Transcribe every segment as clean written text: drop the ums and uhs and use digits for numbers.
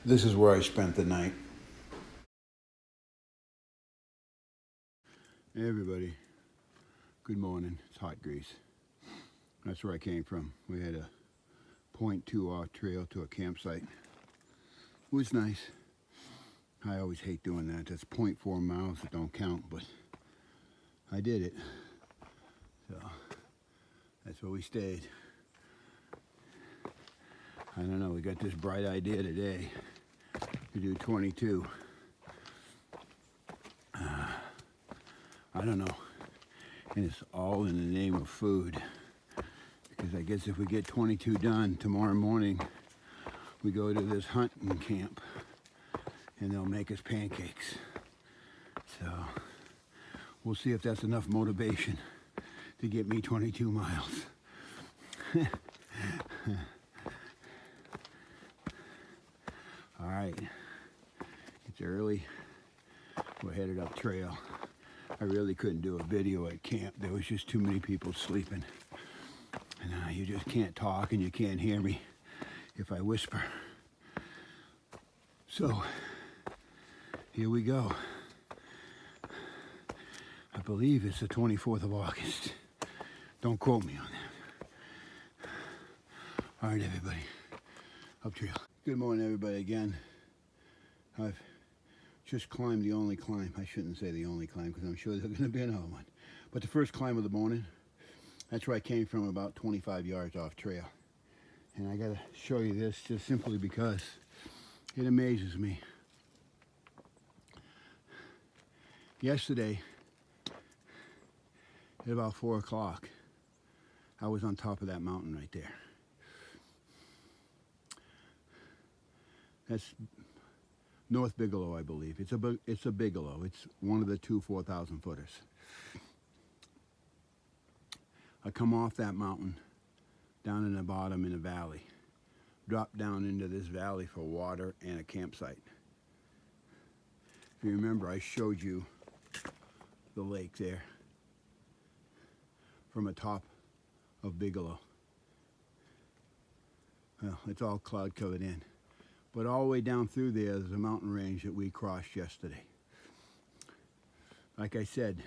This is where I spent the night. Hey everybody, good morning. It's Hot Grease. That's where I came from. We had a 0.2 off trail to a campsite. It was nice. I always hate doing that. That's 0.4 miles that don't count, but I did it. So that's where we stayed. I don't know, we got this bright idea today to do 22. I don't know. And it's all in the name of food. Because I guess if we get 22 done tomorrow morning, we go to this hunting camp and they'll make us pancakes. So we'll see if that's enough motivation to get me 22 miles. All right, it's early. We're headed up trail. I really couldn't do a video at camp. There was just too many people sleeping. And you just can't talk and you can't hear me if I whisper. So, here we go. I believe it's the 24th of August. Don't quote me on that. All right, everybody, up trail. Good morning, everybody, again. I've just climbed the only climb. I shouldn't say the only climb because I'm sure there's going to be another one. But the first climb of the morning, that's where I came from, about 25 yards off trail. And I got to show you this just simply because it amazes me. Yesterday, at about 4 o'clock, I was on top of that mountain right there. That's North Bigelow, I believe. It's a Bigelow. It's one of the two 4,000 footers. I come off that mountain down in the bottom in a valley, drop down into this valley for water and a campsite. If you remember, I showed you the lake there from the top of Bigelow. Well, it's all cloud covered in. But all the way down through there is a mountain range that we crossed yesterday. Like I said,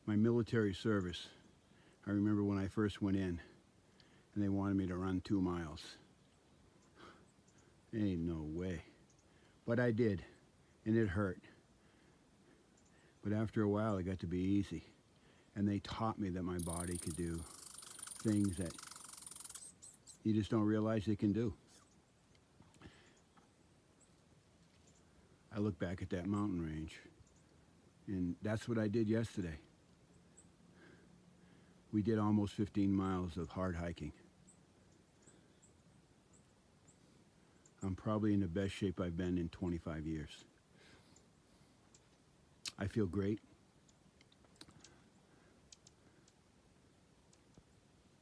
my military service, I remember when I first went in and they wanted me to run 2 miles. Ain't no way. But I did, and it hurt. But after a while, it got to be easy. And they taught me that my body could do things that you just don't realize they can do. I look back at that mountain range, and that's what I did yesterday. We did almost 15 miles of hard hiking. I'm probably in the best shape I've been in 25 years. I feel great.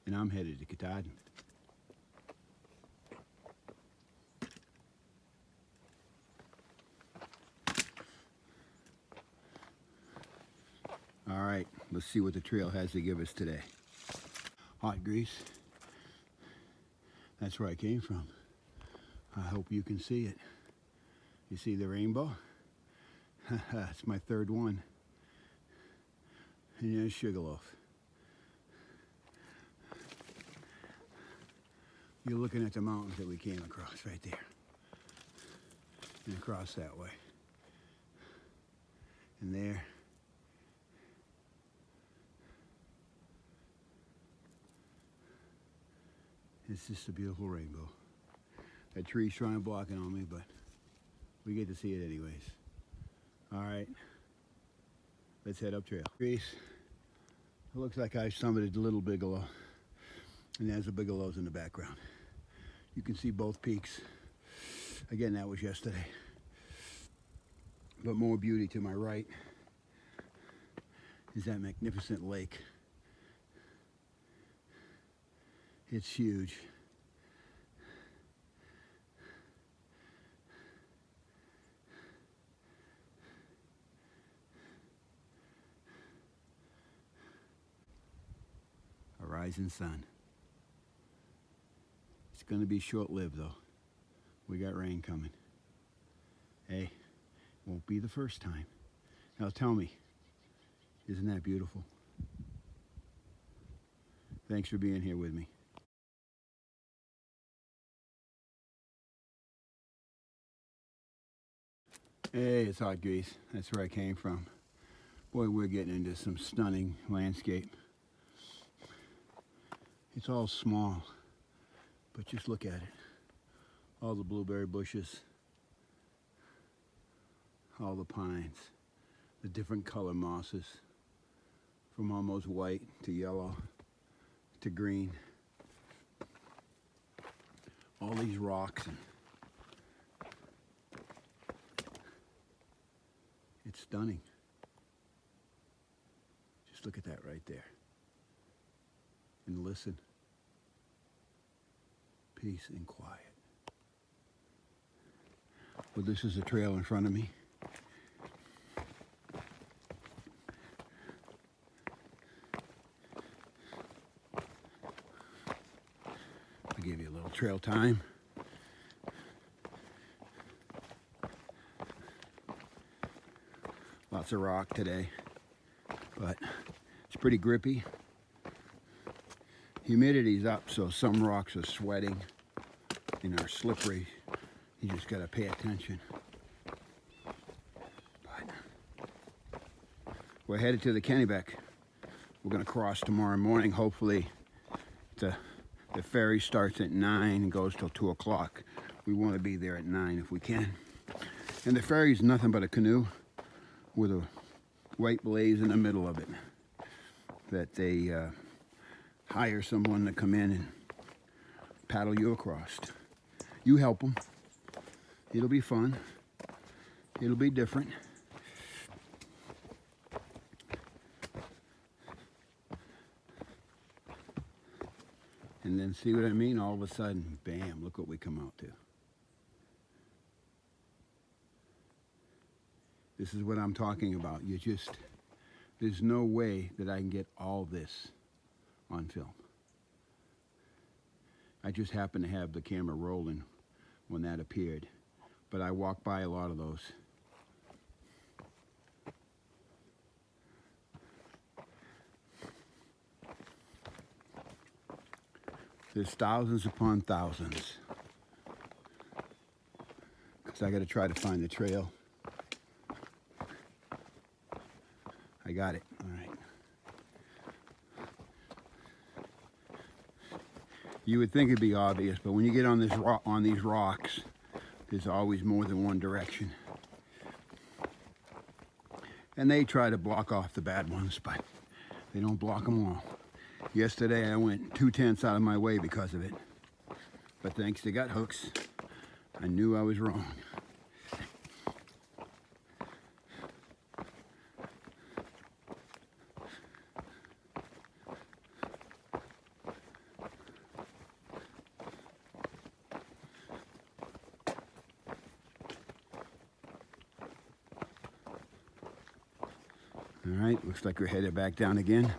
And I'm headed to Katahdin. All right, let's see what the trail has to give us today. Hot Grease. That's where I came from. I hope you can see it. You see the rainbow? It's my third one. And there's Sugarloaf. You're looking at the mountains that we came across right there. And across that way. And there. It's just a beautiful rainbow. That tree's trying to block it on me, but we get to see it anyways. All right, let's head up trail. Grease, it looks like I summited Little Bigelow, and there's the Bigelows in the background. You can see both peaks. Again, that was yesterday. But more beauty to my right is that magnificent lake. It's huge. A rising sun. It's going to be short-lived though. We got rain coming. Hey, won't be the first time. Now tell me, isn't that beautiful? Thanks for being here with me. Hey, it's Hot Grease. That's where I came from. Boy, we're getting into some stunning landscape. It's all small, but just look at it. All the blueberry bushes, all the pines, the different color mosses, from almost white to yellow to green. All these rocks, and it's stunning. Just look at that right there. And listen. Peace and quiet. Well, this is a trail in front of me. I'll give you a little trail time. Lots of rock today, but it's pretty grippy. Humidity's up, so some rocks are sweating and are slippery. You just gotta pay attention. But we're headed to the Kennebec. We're gonna cross tomorrow morning. Hopefully the ferry starts at 9 and goes till 2 o'clock. We want to be there at 9 if we can. And the ferry's nothing but a canoe with a white blaze in the middle of it that they hire someone to come in and paddle you across. You help them. It'll be fun. It'll be different. And then see what I mean? All of a sudden, bam, look what we come out to. This is what I'm talking about. There's no way that I can get all this on film. I just happened to have the camera rolling when that appeared, but I walked by a lot of those. There's thousands upon thousands, because I got to try to find the trail. I got it. All right. You would think it'd be obvious, but when you get on these rocks, there's always more than one direction. And they try to block off the bad ones, but they don't block them all. Yesterday I went 2/10 out of my way because of it. But thanks to gut hooks, I knew I was wrong. All right, looks like we're headed back down again.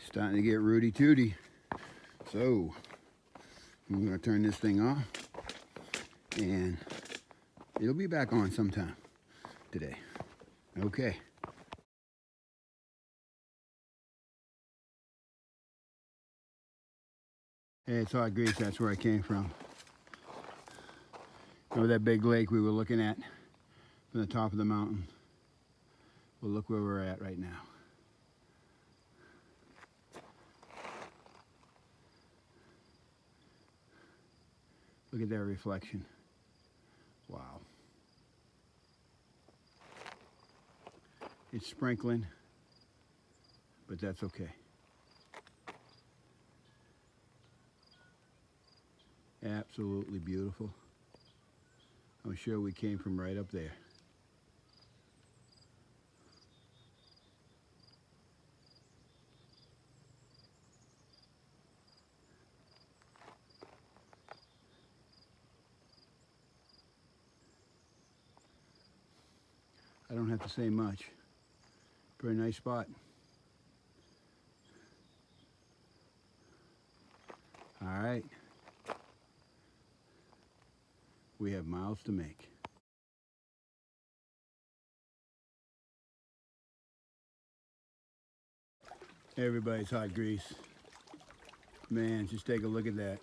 Starting to get rooty tooty. So, I'm gonna turn this thing off and it'll be back on sometime today. Okay. Hey, it's Hot Grease. That's where I came from. Remember that big lake we were looking at from the top of the mountain? Well, look where we're at right now. Look at that reflection. Wow. It's sprinkling, but that's okay. Absolutely beautiful. I'm sure we came from right up there. I don't have to say much. Pretty nice spot. All right. We have miles to make. Everybody's hot grease. Man, just take a look at that.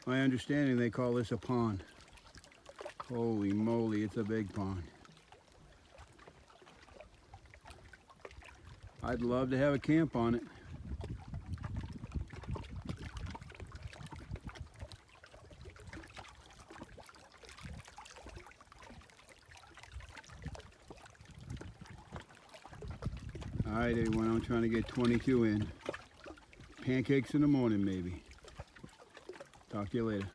My understanding, they call this a pond. Holy moly, it's a big pond. I'd love to have a camp on it. All right, everyone, I'm trying to get 22 in. Pancakes in the morning, maybe. Talk to you later.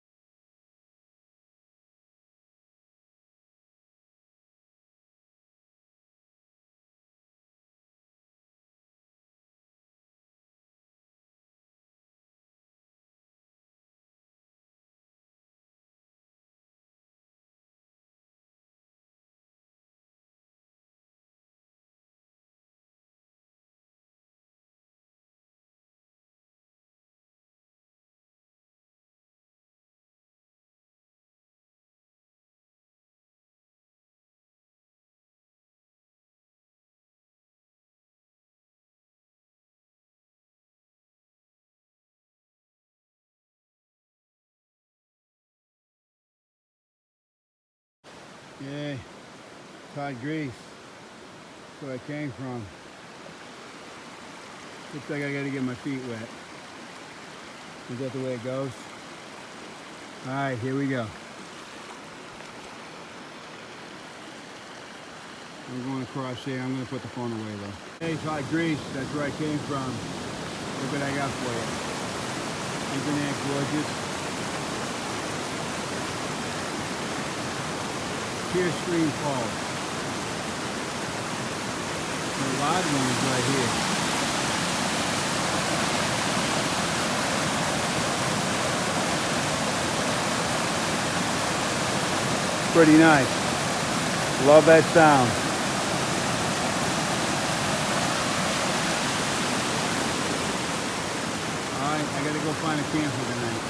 Yeah, Todd Grease. That's where I came from. Looks like I gotta get my feet wet. Is that the way it goes? All right, here we go. I'm going across here. I'm gonna put the phone away though. Hey, Todd Grease. That's where I came from. Look what I got for you. Isn't that gorgeous? Pierce Stream Falls. The large one is right here. Pretty nice. Love that sound. All right, I gotta go find a camper tonight.